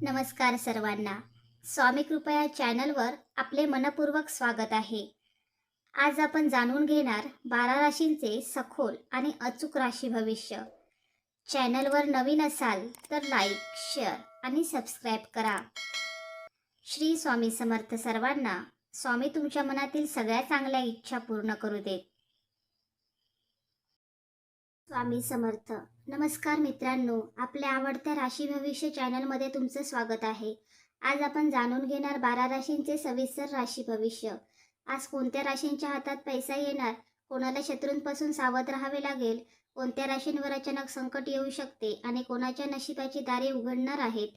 नमस्कार सर्वांना. स्वामी कृपया चॅनलवर आपले मनपूर्वक स्वागत आहे. आज आपण जाणून घेणार 12 राशींचे सखोल आणि अचूक राशी भविष्य. चॅनलवर नवीन असाल तर लाईक, शेअर आणि सबस्क्राईब करा. श्री स्वामी समर्थ सर्वांना. स्वामी तुमच्या मनातील सगळ्या चांगल्या इच्छा पूर्ण करू देत. स्वामी समर्थ. नमस्कार मित्रांनो, आपल्या आवडत्या राशी भविष्य चॅनलमध्ये तुमचं स्वागत आहे. आज आपण जाणून घेणार 12 राशींचे सविस्तर राशी भविष्य. आज कोणत्या राशींच्या हातात पैसा येणार, कोणाला शत्रूंपासून सावध राहावे लागेल, कोणत्या राशींवर अचानक संकट येऊ शकते आणि कोणाच्या नशिबाची दारे उघडणार आहेत,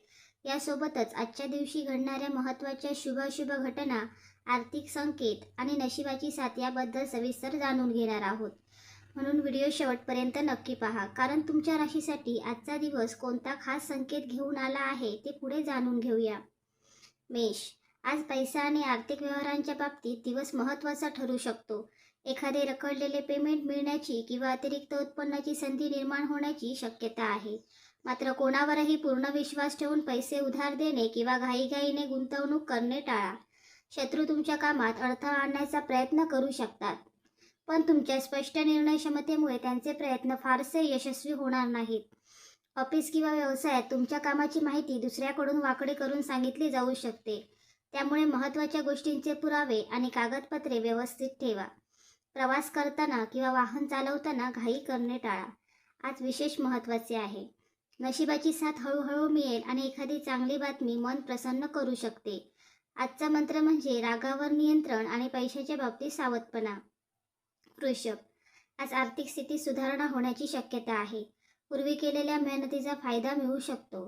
यासोबतच आजच्या दिवशी घडणाऱ्या महत्त्वाच्या शुभाशुभ घटना, आर्थिक संकेत आणि नशिबाची साथ याबद्दल सविस्तर जाणून घेणार आहोत. म्हणून व्हिडिओ शेवटपर्यंत नक्की पहा, कारण तुमच्या राशीसाठी आजचा दिवस कोणता खास संकेत घेऊन आला आहे ते पुढे जाणून घेऊया. मेष. आज पैसा आणि आर्थिक व्यवहारांच्या बाबतीत दिवस महत्त्वाचा ठरू शकतो. एखादे रखडलेले पेमेंट मिळण्याची किंवा अतिरिक्त उत्पन्नाची संधी निर्माण होण्याची शक्यता आहे. मात्र कोणावरही पूर्ण विश्वास ठेवून पैसे उधार देणे किंवा घाईघाईने गुंतवणूक करणे टाळा. शत्रू तुमच्या कामात अडथळा आणण्याचा प्रयत्न करू शकतात, पण तुमच्या स्पष्ट निर्णय क्षमतेमुळे त्यांचे प्रयत्न फारसे यशस्वी होणार नाहीत. ऑफिस किंवा व्यवसायात तुमच्या कामाची माहिती दुसऱ्याकडून वाकडी करून सांगितली जाऊ शकते. त्यामुळे महत्त्वाच्या गोष्टींचे पुरावे आणि कागदपत्रे व्यवस्थित ठेवा. प्रवास करताना किंवा वाहन चालवताना घाई करणे टाळा. आज विशेष महत्त्वाचे आहे. नशिबाची साथ हळूहळू मिळेल आणि एखादी चांगली बातमी मन प्रसन्न करू शकते. आजचा मंत्र म्हणजे रागावर नियंत्रण आणि पैशाच्या बाबतीत सावधपणा. वृषभ. आज आर्थिक स्थितीत सुधारणा होण्याची शक्यता आहे. पूर्वी केलेल्या मेहनतीचा फायदा मिळू शकतो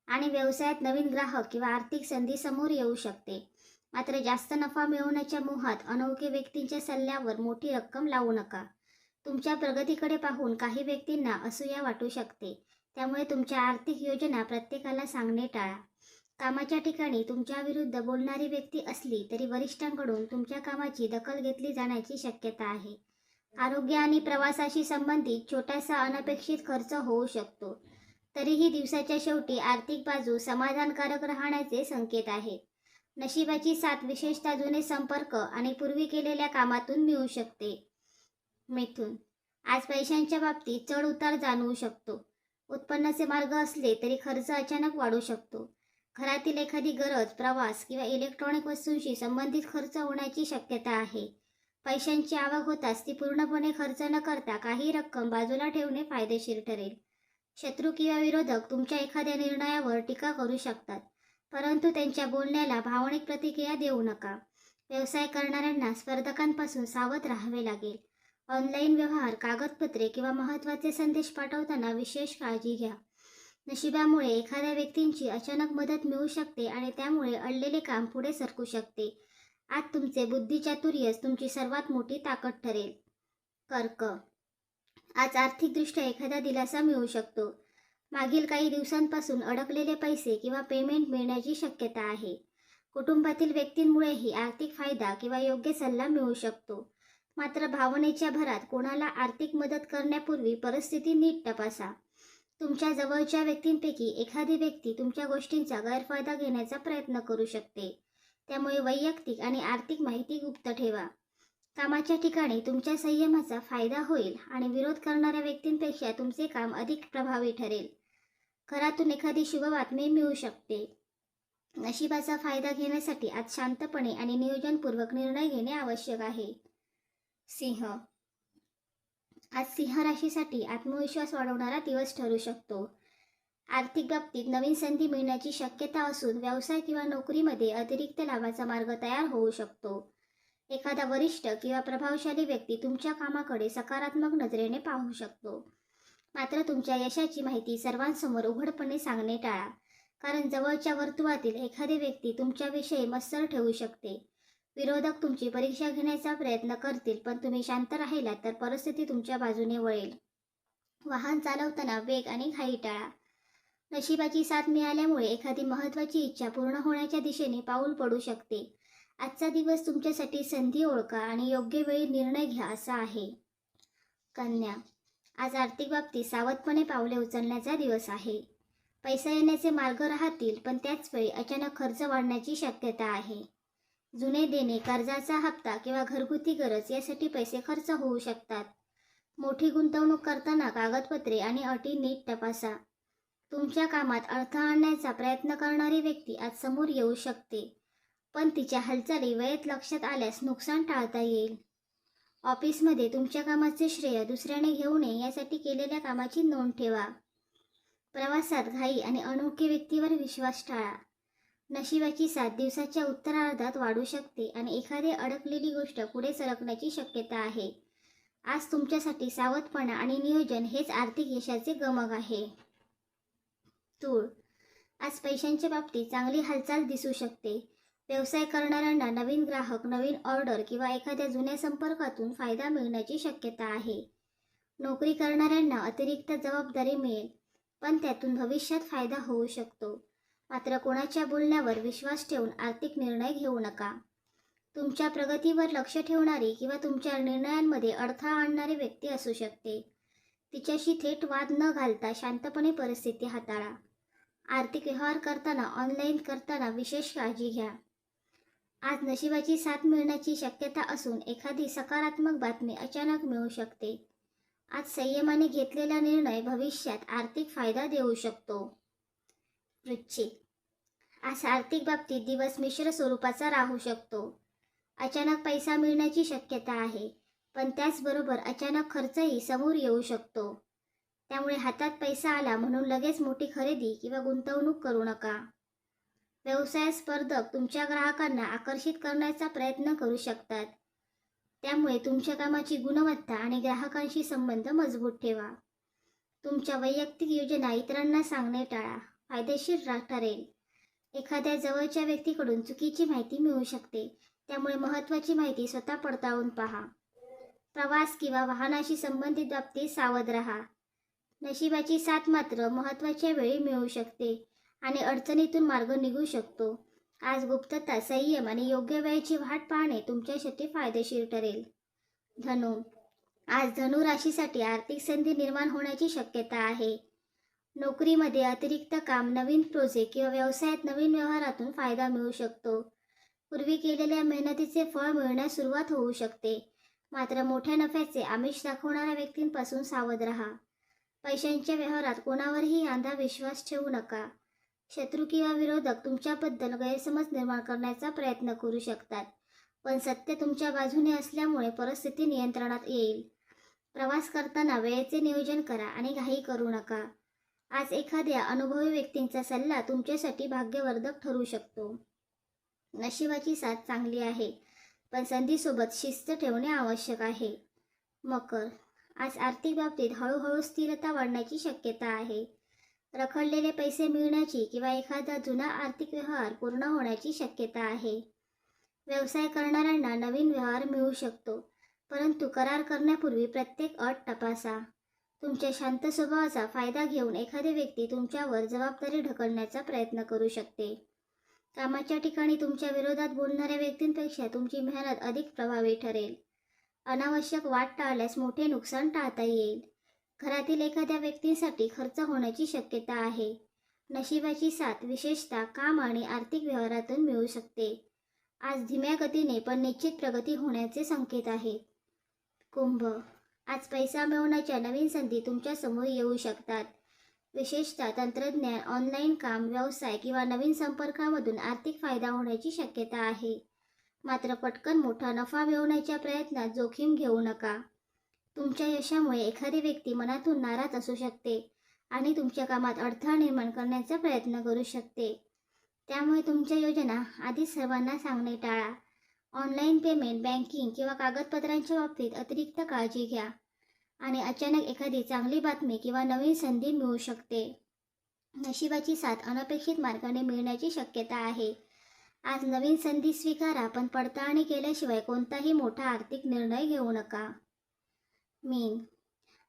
आणि व्यवसायात नवीन ग्राहक किंवा आर्थिक संधी समोर येऊ शकते. मात्र जास्त नफा मिळवण्याच्या मोहात अनोळखी व्यक्तींच्या सल्ल्यावर मोठी रक्कम लावू नका. तुमच्या प्रगतीकडे पाहून काही व्यक्तींना असूया वाटू शकते, त्यामुळे तुमच्या आर्थिक योजना प्रत्येकाला सांगणे टाळा. कामाच्या ठिकाणी तुमच्या विरुद्ध बोलणारी व्यक्ती असली तरी वरिष्ठांकडून तुमच्या कामाची दखल घेतली जाण्याची शक्यता आहे. आरोग्य आणि प्रवासाशी संबंधित छोटासा अनपेक्षित खर्च होऊ शकतो. तरीही दिवसाच्या शेवटी आर्थिक बाजू समाधानकारक राहण्याचे संकेत आहेत. नशिबाची साथ विशेषतः जुने संपर्क आणि पूर्वी केलेल्या कामातून मिळू शकते. मिथुन. आज पैशांच्या बाबतीत चढ उतार जाणवू शकतो. उत्पन्नाचे मार्ग असले तरी खर्च अचानक वाढू शकतो. घरातील एखादी गरज, प्रवास किंवा इलेक्ट्रॉनिक वस्तूंशी संबंधित खर्च होण्याची शक्यता आहे. पैशांची आवक होताच ती पूर्णपणे खर्च न करता काही रक्कम बाजूला ठेवणे फायदेशीर ठरेल. शत्रू किंवा विरोधक तुमच्या एखाद्या निर्णयावर टीका करू शकतात, परंतु त्यांच्या बोलण्याला भावनिक प्रतिक्रिया देऊ नका. व्यवसाय करणाऱ्यांना स्पर्धकांपासून सावध राहावे लागेल. ऑनलाईन व्यवहार, कागदपत्रे किंवा महत्त्वाचे संदेश पाठवताना विशेष काळजी घ्या. नशिबामुळे एखाद्या व्यक्तींची अचानक मदत मिळू शकते आणि त्यामुळे अडलेले काम पुढे सरकू शकते. आज तुमचे बुद्धिचातुर्यच तुमची सर्वात मोठी ताकद ठरेल. कर्क. आज आर्थिकदृष्ट्या एखादा दिलासा मिळू शकतो. मागील काही दिवसांपासून अडकलेले पैसे किंवा पेमेंट मिळण्याची शक्यता आहे. कुटुंबातील व्यक्तींमुळेही आर्थिक फायदा किंवा योग्य सल्ला मिळू शकतो. मात्र भावनेच्या भरात कोणाला आर्थिक मदत करण्यापूर्वी परिस्थिती नीट तपासा. तुमच्या जवळच्या व्यक्तींपैकी एखादी व्यक्ती तुमच्या गोष्टींचा गैरफायदा घेण्याचा प्रयत्न करू शकते. त्यामुळे वैयक्तिक आणि आर्थिक माहिती गुप्त ठेवा. कामाच्या ठिकाणी तुमच्या संयमाचा फायदा होईल आणि विरोध करणाऱ्या व्यक्तींपेक्षा तुमचे काम अधिक प्रभावी ठरेल. घरातून एखादी शुभ बातमी मिळू शकते. नशिबाचा फायदा घेण्यासाठी आज शांतपणे आणि नियोजनपूर्वक निर्णय घेणे आवश्यक आहे. सिंह. आज सिंह राशीसाठी आत्मविश्वास वाढवणारा दिवस ठरू शकतो. आर्थिक बाबतीत नवीन संधी मिळण्याची शक्यता असून व्यवसाय किंवा नोकरीमध्ये अतिरिक्त लाभाचा मार्ग तयार होऊ शकतो. एखादा वरिष्ठ किंवा प्रभावशाली व्यक्ती तुमच्या कामाकडे सकारात्मक नजरेने पाहू शकतो. मात्र तुमच्या यशाची माहिती सर्वांसमोर उघडपणे सांगणे टाळा, कारण जवळच्या वर्तुळातील एखादी व्यक्ती तुमच्याविषयी मत्सर ठेवू शकते. विरोधक तुमची परीक्षा घेण्याचा प्रयत्न करतील, पण तुम्ही शांत राहिलात तर परिस्थिती तुमच्या बाजूने वळेल. वाहन चालवताना वेग आणि घाई टाळा. नशिबाची साथ मिळाल्यामुळे एखादी महत्त्वाची इच्छा पूर्ण होण्याच्या दिशेने पाऊल पडू शकते. आजचा दिवस तुमच्यासाठी संधी ओळखा आणि योग्य वेळी निर्णय घ्या असा आहे. कन्या. आज आर्थिक बाबतीत सावधपणे पावले उचलण्याचा दिवस आहे. पैसा येण्याचे मार्ग राहतील, पण त्याच वेळी अचानक खर्च वाढण्याची शक्यता आहे. जुने देणे, कर्जाचा हप्ता किंवा घरगुती गरज यासाठी पैसे खर्च होऊ शकतात. मोठी गुंतवणूक करताना कागदपत्रे आणि अटी नीट तपासा. तुमच्या कामात अडथळा आणण्याचा प्रयत्न करणारी व्यक्ती आज समोर येऊ शकते, पण तिच्या हालचाली वेळेत लक्षात आल्यास नुकसान टाळता येईल. ऑफिसमध्ये तुमच्या कामाचे श्रेय दुसऱ्याने घेऊ नये यासाठी केलेल्या कामाची नोंद ठेवा. प्रवासात घाई आणि अनोळखी व्यक्तीवर विश्वास टाळा. नशिबाची साथ दिवसाच्या उत्तरार्धात वाढू शकते आणि एखादी अडकलेली गोष्ट पुढे सरकण्याची शक्यता आहे. आज तुमच्यासाठी सावधपणा आणि नियोजन हेच आर्थिक यशाचे गमक आहे. तूळ, आज पैशांच्या बाबतीत चांगली हालचाल दिसू शकते. व्यवसाय करणाऱ्यांना नवीन ग्राहक, नवीन ऑर्डर किंवा एखाद्या जुन्या संपर्कातून फायदा मिळण्याची शक्यता आहे. नोकरी करणाऱ्यांना अतिरिक्त जबाबदारी मिळेल, पण त्यातून भविष्यात फायदा होऊ शकतो. मात्र कोणाच्या बोलण्यावर विश्वास ठेवून आर्थिक निर्णय घेऊ नका. तुमच्या प्रगतीवर लक्ष ठेवणारी किंवा तुमच्या निर्णयांमध्ये अडथळा आणणारी व्यक्ती असू शकते. तिच्याशी थेट वाद न घालता शांतपणे परिस्थिती हाताळा. आर्थिक व्यवहार करताना, ऑनलाईन करताना विशेष काळजी घ्या. आज नशिबाची साथ मिळण्याची शक्यता असून एखादी सकारात्मक बातमी अचानक मिळू शकते. आज संयमाने घेतलेला निर्णय भविष्यात आर्थिक फायदा देऊ शकतो. वृश्चिक, आज आर्थिक बाबतीत दिवस मिश्र स्वरूपाचा राहू शकतो. अचानक पैसा मिळण्याची शक्यता आहे, पण त्याचबरोबर अचानक खर्चही समोर येऊ शकतो. त्यामुळे हातात पैसा आला म्हणून लगेच मोठी खरेदी किंवा गुंतवणूक करू नका. व्यवसाय स्पर्धक तुमच्या ग्राहकांना आकर्षित करण्याचा प्रयत्न करू शकतात. त्यामुळे तुमच्या कामाची गुणवत्ता आणि ग्राहकांशी संबंध मजबूत ठेवा. तुमच्या वैयक्तिक योजना इतरांना सांगणे टाळा, फायदेशीर ठरेल. एखाद्या जवळच्या व्यक्तीकडून चुकीची माहिती मिळू शकते, त्यामुळे महत्त्वाची माहिती स्वतः पडताळून पहा. प्रवास किंवा वाहनाशी संबंधित बाबतीत सावध राहा. नशिबाची साथ मात्र महत्त्वाच्या वेळी मिळू शकते आणि अडचणीतून मार्ग निघू शकतो. आज गुप्तता, संयम आणि योग्य वेळेची वाट पाहणे तुमच्यासाठी फायदेशीर ठरेल. धनु, आज धनु राशीसाठी आर्थिक संधी निर्माण होण्याची शक्यता आहे. नोकरीमध्ये अतिरिक्त काम, नवीन प्रोजेक्ट किंवा व्यवसायात नवीन व्यवहारातून फायदा मिळू शकतो. पूर्वी केलेल्या मेहनतीचे फळ मिळण्यास सुरुवात होऊ शकते. मात्र मोठ्या नफ्याचे आमिष दाखवणाऱ्या व्यक्तींपासून सावध राहा. पैशांच्या व्यवहारात कोणावरही अंधा विश्वास ठेवू नका. शत्रू किंवा विरोधक तुमच्याबद्दल गैरसमज निर्माण करण्याचा प्रयत्न करू शकतात, पण सत्य तुमच्या बाजूने असल्यामुळे परिस्थिती नियंत्रणात येईल. प्रवास करताना वेळेचे नियोजन करा आणि घाई करू नका. आज एखाद्या अनुभवी व्यक्तींचा सल्ला तुमच्यासाठी भाग्यवर्धक ठरू शकतो. नशिबाची साथ चांगली आहे, पण संधीसोबत शिस्त ठेवणे आवश्यक आहे. मकर, आज आर्थिक बाबतीत हळूहळू स्थिरता वाढण्याची शक्यता आहे. रखडलेले पैसे मिळण्याची किंवा एखादा जुना आर्थिक व्यवहार पूर्ण होण्याची शक्यता आहे. व्यवसाय करणाऱ्यांना नवीन व्यवहार मिळू शकतो, परंतु करार करण्यापूर्वी प्रत्येक अट तपासा. तुमच्या शांत स्वभावाचा फायदा घेऊन एखादी व्यक्ती तुमच्यावर जबाबदारी ढकलण्याचा प्रयत्न करू शकते. कामाच्या ठिकाणी तुमच्या विरोधात बोलणाऱ्या व्यक्तींपेक्षा तुमची मेहनत अधिक प्रभावी ठरेल. अनावश्यक वाद टाळल्यास मोठे नुकसान टाळता येईल. घरातील एखाद्या व्यक्तीसाठी खर्च होण्याची शक्यता आहे. नशिबाची साथ विशेषतः काम आणि आर्थिक व्यवहारातून मिळू शकते. आज धीम्या गतीने पण निश्चित प्रगती होण्याचे संकेत आहेत. कुंभ, आज पैसा मिळवण्याच्या नवीन संधी तुमच्या समोर येऊ शकतात. विशेषतः तंत्रज्ञान, ऑनलाईन काम, व्यवसाय किंवा नवीन संपर्कामधून आर्थिक फायदा होण्याची शक्यता आहे. मात्र पटकन मोठा नफा मिळवण्याच्या प्रयत्नात जोखीम घेऊ नका. तुमच्या यशामुळे एखादी व्यक्ती मनातून नाराज असू शकते आणि तुमच्या कामात अडथळा निर्माण करण्याचा प्रयत्न करू शकते. त्यामुळे तुमच्या योजना आधीच सर्वांना सांगणे टाळा. ऑनलाईन पेमेंट, बँकिंग किंवा कागदपत्रांच्या बाबतीत अतिरिक्त काळजी घ्या आणि अचानक एखादी चांगली बातमी किंवा नवीन संधी मिळू शकते. नशिबाची साथ अनपेक्षित मार्गाने मिळण्याची शक्यता आहे. आज नवीन संधी स्वीकारा, पण पडताळणी केल्याशिवाय कोणताही मोठा आर्थिक निर्णय घेऊ नका. मीन,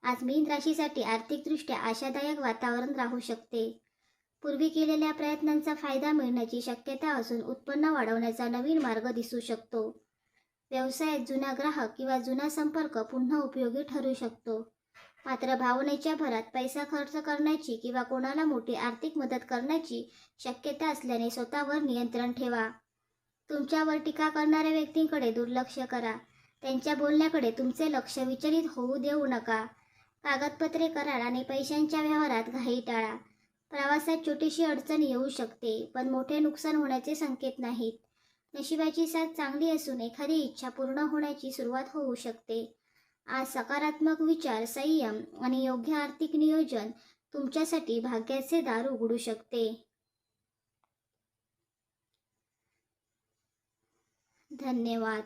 आज मीन राशीसाठी आर्थिकदृष्ट्या आशादायक वातावरण राहू शकते. पूर्वी केलेल्या प्रयत्नांचा फायदा मिळण्याची शक्यता असून उत्पन्न वाढवण्याचा नवीन मार्ग दिसू शकतो. व्यवसायात जुना ग्राहक किंवा जुना संपर्क पुन्हा उपयोगी ठरू शकतो. मात्र भावनेच्या भरात पैसा खर्च करण्याची किंवा कोणाला मोठी आर्थिक मदत करण्याची शक्यता असल्याने स्वतःवर नियंत्रण ठेवा. तुमच्यावर टीका करणाऱ्या व्यक्तींकडे दुर्लक्ष करा. त्यांच्या बोलण्याकडे तुमचे लक्ष विचलित होऊ देऊ नका. कागदपत्रे, करार आणि पैशांच्या व्यवहारात घाई टाळा. प्रवासात छोटीशी अडचण येऊ शकते, पण मोठे नुकसान होण्याचे संकेत नाहीत. नशिबाची साथ चांगली असून एखादी इच्छा पूर्ण होण्याची सुरुवात होऊ शकते. आज सकारात्मक विचार, संयम आणि योग्य आर्थिक नियोजन तुमच्यासाठी भाग्याचे दार उघडू शकते. धन्यवाद.